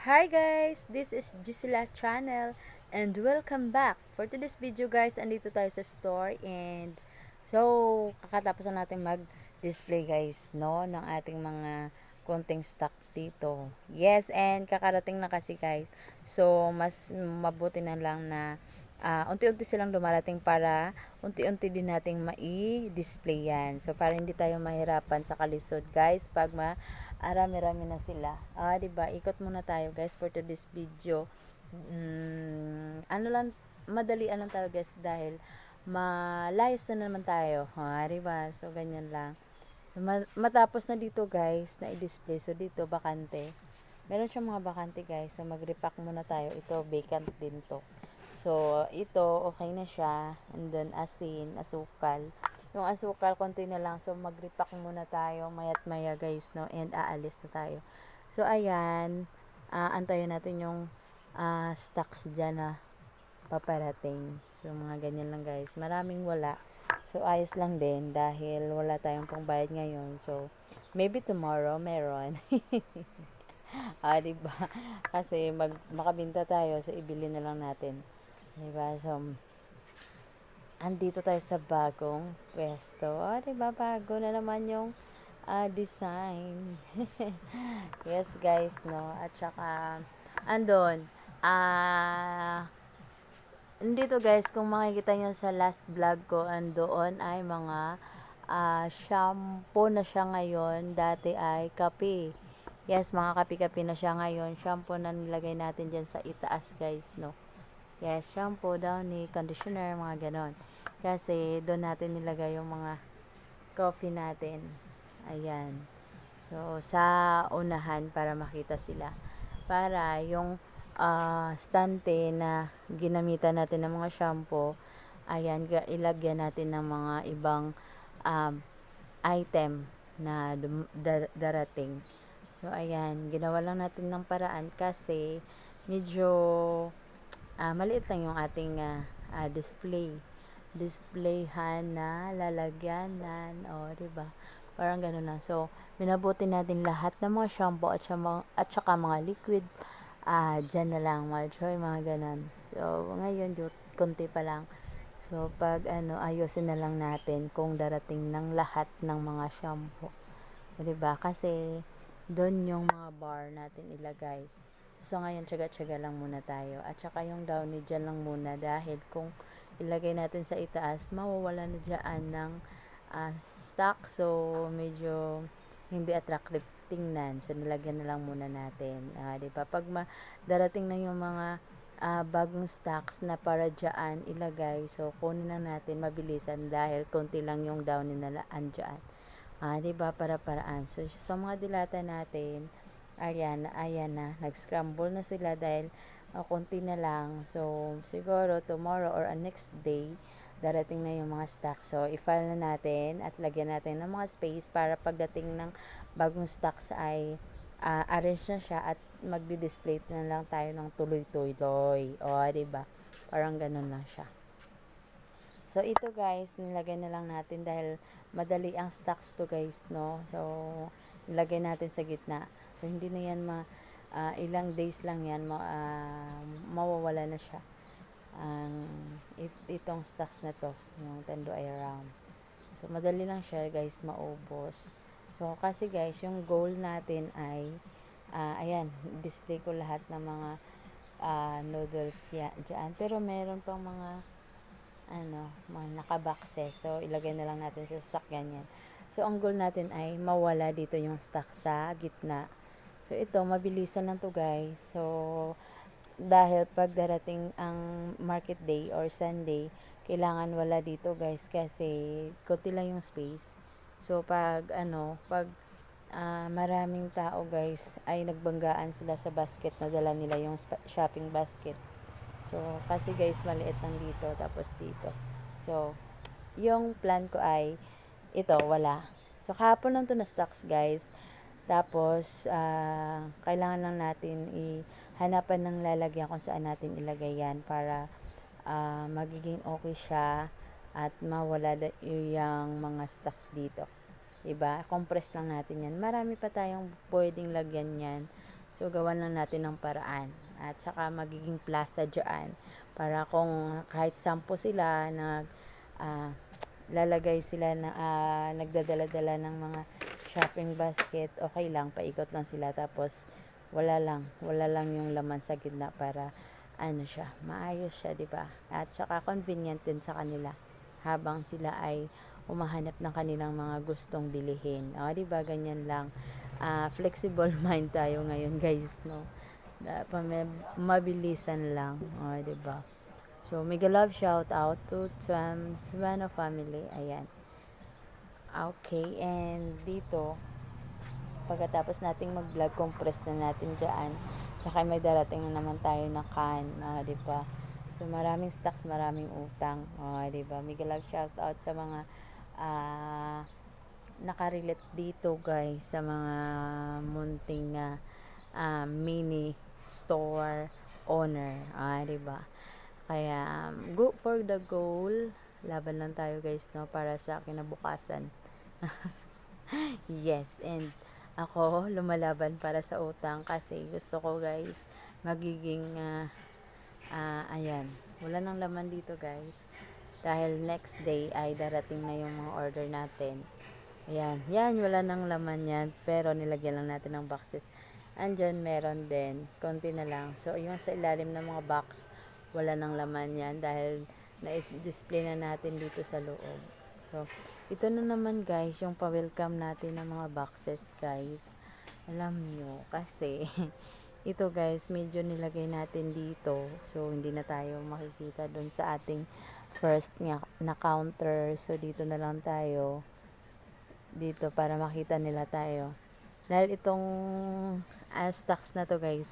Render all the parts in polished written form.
Hi guys, this is Gisela channel and welcome back. For today's video guys, andito tayo sa store and kakatapos na natin mag-display guys, no, ng ating mga konting stock dito. Yes, and kakarating na kasi guys. So, mas mabuti na lang na unti-unti silang dumarating para unti-unti din nating mai-display yan. So, para hindi tayo mahirapan sa kalisod guys pag rami-rami na sila. Diba? Ikot muna tayo guys for today's video. Ano lang, madalian lang tayo guys dahil malayas na naman tayo. Diba? So, ganyan lang. Matapos na dito guys, na i-display. So, dito, bakante. Meron siyang mga bakante guys. So, mag-repack muna tayo. Ito, vacant din to. So, ito, okay na siya. And then, asin, asukal. Yung asukal, konti na lang. So, mag-repack muna tayo. Mayat maya guys, no? And aalis na tayo. So, ayan. Antayin natin yung stocks dyan na paparating. So, mga ganyan lang guys. Maraming wala. So, ayos lang din dahil wala tayong pangbayad ngayon. So, maybe tomorrow meron. Diba? Kasi makabinta tayo, so ibili na lang natin. Diba? So, andito tayo sa bagong pwesto. Diba? Bago na naman yung design. Yes, guys, no? At saka, andon, andito guys, kung makikita nyo sa last vlog ko, andoon ay mga shampoo na siya ngayon. Dati ay kape. Yes, mga kape-kape na siya ngayon. Shampoo na nilagay natin dyan sa itaas, guys, no? Yes, shampoo, downy, conditioner, mga ganon. Kasi doon natin nilagay yung mga coffee natin. Ayan. So, sa unahan para makita sila. Para yung stante na ginamitan natin ng mga shampoo, ayan, ilagyan natin ng mga ibang item na darating. So, ayan, ginawa lang natin ng paraan kasi medyo maliit lang yung ating displayhan na lalagyanan, diba? Parang gano'n na. So, minabuti natin lahat ng mga shampoo at saka mga liquid. Dyan na lang, Malchoy, mga gano'n. So, ngayon, konti pa lang. So, pag ayusin na lang natin kung darating ng lahat ng mga shampoo. Diba? Kasi, doon yung mga bar natin ilagay. So, ngayon, tsaga-tsaga lang muna tayo. At saka yung downy dyan lang muna dahil kung ilagay natin sa itaas, mawawala na dyan ng stock. So, medyo hindi attractive tingnan. So, nilagyan na lang muna natin. Diba? Pag darating na yung mga bagong stocks na para dyan ilagay, so, kunin na natin mabilisan dahil konti lang yung downy na andyan. Diba? Para-paraan. So, sa mga dilata natin, ayan na, nag-scramble na sila dahil konti na lang. So, siguro tomorrow or next day, darating na yung mga stock. So, i-file na natin at lagyan natin ng mga space para pagdating ng bagong stocks ay arrange na siya at magdi-display na lang tayo ng tuloy-tuloy. Diba? Parang ganun lang siya. So, ito guys, nilagay na lang natin dahil madali ang stocks to guys, no? So, nilagay natin sa gitna. So, hindi na yan ilang days lang yan, mawawala na siya. Itong stocks na to, yung Tanduay Ram. So, madali lang siya guys, maubos. So, kasi guys, yung goal natin ay, ayan, display ko lahat ng mga noodles dyan. Pero meron pang mga mga nakaboxes. So, ilagay na lang natin sa sasakyan yan. So, ang goal natin ay mawala dito yung stock sa gitna. So, ito, mabilisan lang to guys. So, dahil pag darating ang market day or Sunday, kailangan wala dito guys kasi konti lang yung space. So, pag maraming tao guys, ay nagbanggaan sila sa basket na dala nila yung shopping basket. So, kasi guys, maliit lang dito, tapos dito. So, yung plan ko ay, ito, wala. So, kahapon lang to na stocks, guys. Tapos, kailangan lang natin hanapan ng lalagyan kung saan natin ilagay yan para magiging okay siya at mawala yung mga stocks dito. Diba? Compress lang natin yan. Marami pa tayong pwedeng lagyan yan. So, So, gawan lang natin ng paraan. At saka magiging plaza dyan. Para kung kahit 10 sila, ah, lalagay sila na nagdadala-dala ng mga shopping basket, okay lang, paikot lang sila. Tapos, wala lang yung laman sa gitna para ano siya, maayos siya, 'di ba? At saka convenient din sa kanila habang sila ay humahanap ng kanilang mga gustong bilihin. O, 'di ba? Ganyan lang. Flexible mind tayo ngayon, guys, no? Mabilisan lang, o, 'di ba? So, mega love shout out to Svano family. Ayan. Okay, and dito pagkatapos nating mag-vlog, compress na natin dyan. Tsaka may darating na naman tayo na can, di ba? So, maraming stocks, maraming utang, di ba? Mega love shout out sa mga nakarelate dito, guys, sa mga munting mini store owner, di ba? Kaya, go for the goal. Laban lang tayo, guys, no, para sa kinabukasan. Yes, and ako lumalaban para sa utang kasi gusto ko, guys, magiging ayan, wala nang laman dito, guys, dahil next day ay darating na yung mga order natin. Yan, wala nang laman yan, pero nilagyan lang natin ng boxes. Andyan meron din, konti na lang. So, yung sa ilalim ng mga box, wala nang laman yan dahil na-display na natin dito sa loob. So, ito na naman, guys, yung pa-welcome natin ng mga boxes, guys. Alam nyo, kasi ito, guys, medyo nilagay natin dito. So, hindi na tayo makikita dun sa ating first na counter. So, dito na lang tayo. Dito, para makita nila tayo. Dahil itong stocks na to, guys,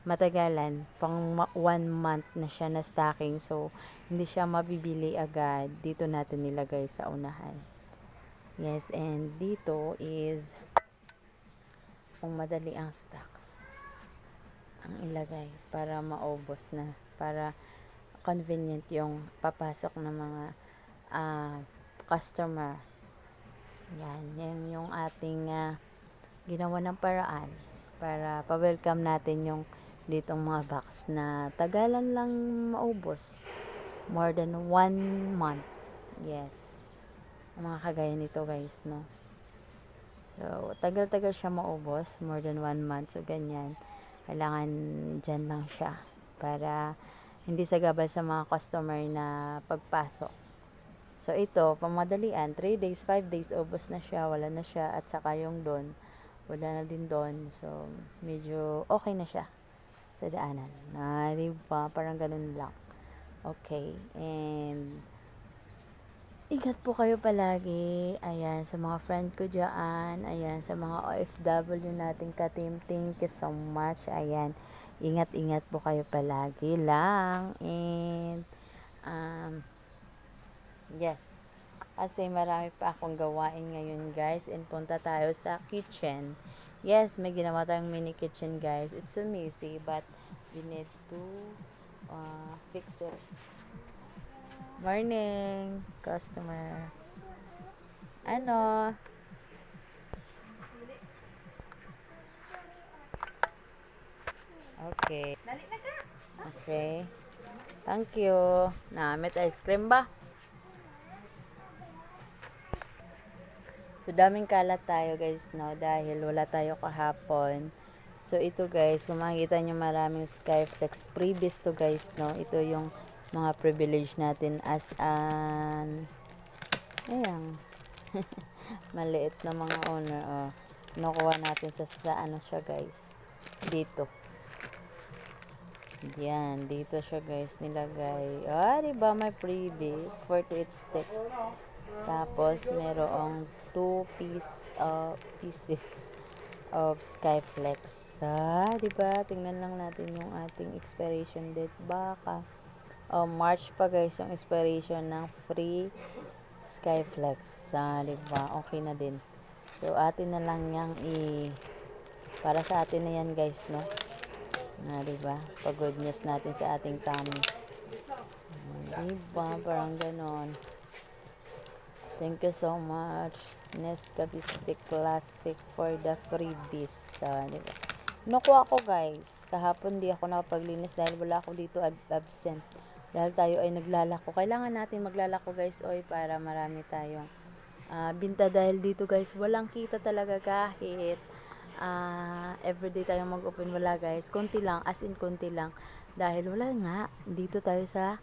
matagalan. Pang 1 month na siya na stocking. So, hindi siya mabibili agad. Dito natin nilagay sa unahan. Yes, and dito is kung madali ang stocks ang ilagay para maubos na, para convenient yung papasok ng mga customer. Yan yung ating ginawa ng paraan para pa-welcome natin yung ditong mga box na tagalan lang maubos. More than 1 month. Yes. Mga kagaya nito, guys, no? So, tagal-tagal siya maubos. More than 1 month. So, ganyan. Kailangan dyan lang siya. Para hindi sagabal sa mga customer na pagpasok. So, ito, pamadalian. 3 days, 5 days, ubos na siya. Wala na siya. At saka yung doon. Wala na din doon. So, medyo okay na siya sa daanan. Diba? Parang ganun lang. Okay. And ingat po kayo palagi. Ayan, sa mga friend ko dyan. Ayan, sa mga OFW nating ka-team. Thank you so much. Ayan, ingat-ingat po kayo palagi lang. And, yes. Kasi marami pa akong gawain ngayon, guys. And punta tayo sa kitchen. Yes, may ginawa tayong mini kitchen, guys. It's so messy, but we need to fix it. Morning, customer. Ano? Okay. Okay. Thank you. Namit ice cream ba? So, daming kalat tayo, guys, no? Dahil wala tayo kahapon. So, ito, guys, kung makikita nyo maraming Skyflex previous to, guys, no? Ito yung mga privilege natin as an ayan maliit na mga owner. Nakuha natin sa ano siya, guys, dito. Yan, dito siya, guys, nilagay. Diba, may freebies 48 sticks. Tapos merong 2 pieces of Skyflex. Diba, tingnan lang natin yung ating expiration date. Baka March pa, guys, yung expiration ng free Skyflex. Diba, okay na din. So, atin na lang yang para sa atin na yan, guys, no? Diba, pag-good news natin sa ating tummy. Diba, parang ganon. Thank you so much, Nescafe Stick Classic, for the freebies. Diba? Nakuha ko guys. Kahapon di ako nakapaglinis dahil wala ako dito absent. Dahil tayo ay naglalako. Kailangan natin maglalako guys oy para marami tayong binta dahil dito guys walang kita talaga kahit everyday tayong mag-open wala guys. Konti lang as in konti lang. Dahil wala nga dito tayo sa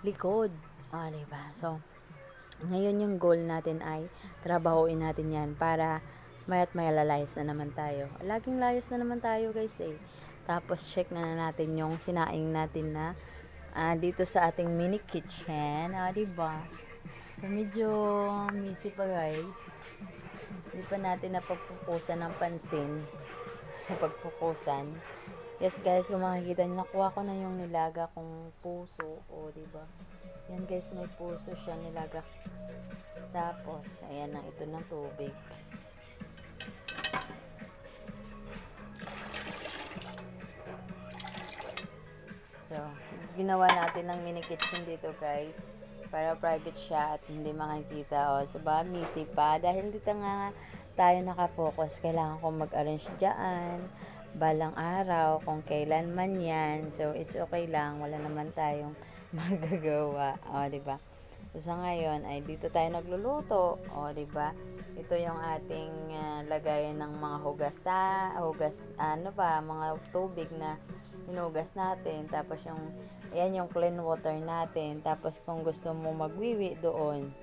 likod. Diba? So, ngayon yung goal natin ay trabahuin natin yan para maya't maya lalayas na naman tayo. Laging layas na naman tayo guys eh. Tapos check na natin yung sinaing natin na dito sa ating mini kitchen. Diba? So medyo messy pa guys. Hindi pa natin napagpupusan ng pansin. Napagpupusan. Yes guys, kung makikita nyo, nakuha ko na yung nilaga kong puso. Diba? Yan guys, may puso siya nilaga. Tapos, ayan na, ito ng tubig. So, ginawa natin ng mini kitchen dito guys. Para private siya at hindi makikita. So, misi pa. Dahil dito nga tayo nakafocus. Kailangan kong mag-arrange dyan. Balang araw, kung kailan man yan. So, it's okay lang. Wala naman tayong magagawa. Diba? So, sa ngayon, ay dito tayo nagluluto. Diba? Ito yung ating lagayan ng mga mga tubig na hinugas natin. Tapos ayan yung clean water natin. Tapos kung gusto mo magwiwi doon.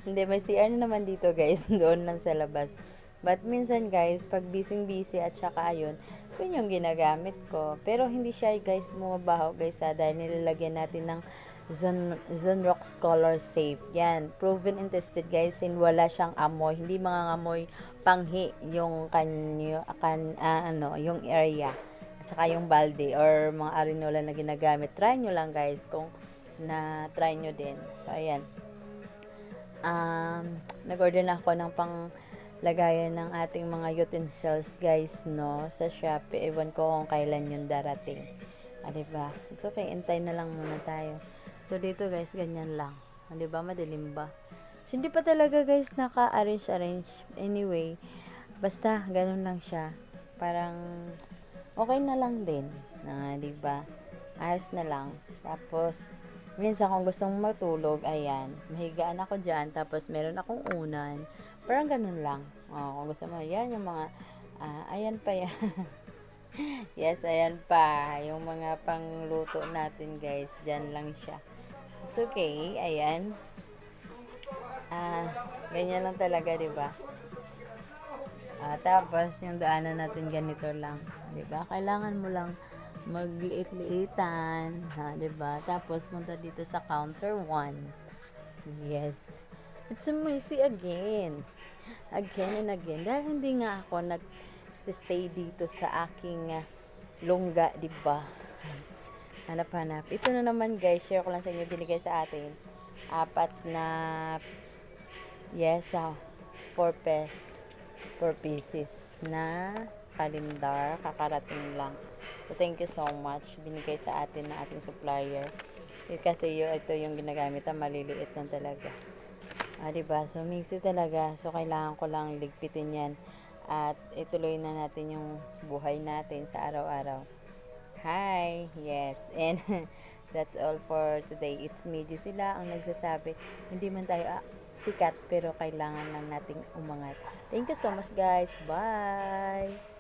Hindi, may CR na naman dito guys. Doon lang sa labas. But minsan guys, pag busy at saka yun yung ginagamit ko. Pero hindi siya guys bumabaho guys dahil nilalagyan natin ng Zonrox Color Safe. Yan, proven and tested guys, and wala siyang amoy, hindi mangangamoy panghi yung yung area at saka yung balde or mga arenola na ginagamit. Try nyo lang guys kung na try nyo din. So ayan, nag-order na ako ng lagayan ng ating mga utensils guys sa Shopee. Ewan ko kung kailan yun darating. Diba? It's okay, intay na lang muna tayo. So, dito guys, ganyan lang. Diba? Madilim ba? So, hindi pa talaga guys naka-arrange. Anyway, basta, ganun lang siya. Parang, okay na lang din. Diba? Ayos na lang. Tapos, minsan kung gustong matulog, ayan, mahigaan ako dyan. Tapos, meron akong unan. Parang ganun lang. Kung gusto mo, yan yung mga, ayan pa yan. Yes, ayan pa. Yung mga pangluto natin guys, dyan lang siya. It's okay, ayan. Ganyan lang talaga, diba? Tapos, yung daanan natin ganito lang. Diba? Kailangan mo lang magliit-liitan. Diba? Tapos, punta dito sa counter 1. Yes. It's messy again. Again and again. Dahil hindi nga ako nag-stay dito sa aking lungga, diba? Hanap-hanap. Ito na naman guys, share ko lang sa inyo, binigay sa atin. 4 na, 4 pieces na kalendar. Kakarating lang. So, thank you so much. Binigay sa atin na ating supplier. Kasi ito yung ginagamit, maliliit lang talaga. Diba? So, mixy talaga. So, kailangan ko lang ligpitin yan. At ituloy na natin yung buhay natin sa araw-araw. Hi! Yes. And that's all for today. It's me, sila ang nagsasabi. Hindi man tayo sikat, pero kailangan lang nating umangat. Thank you so much guys. Bye!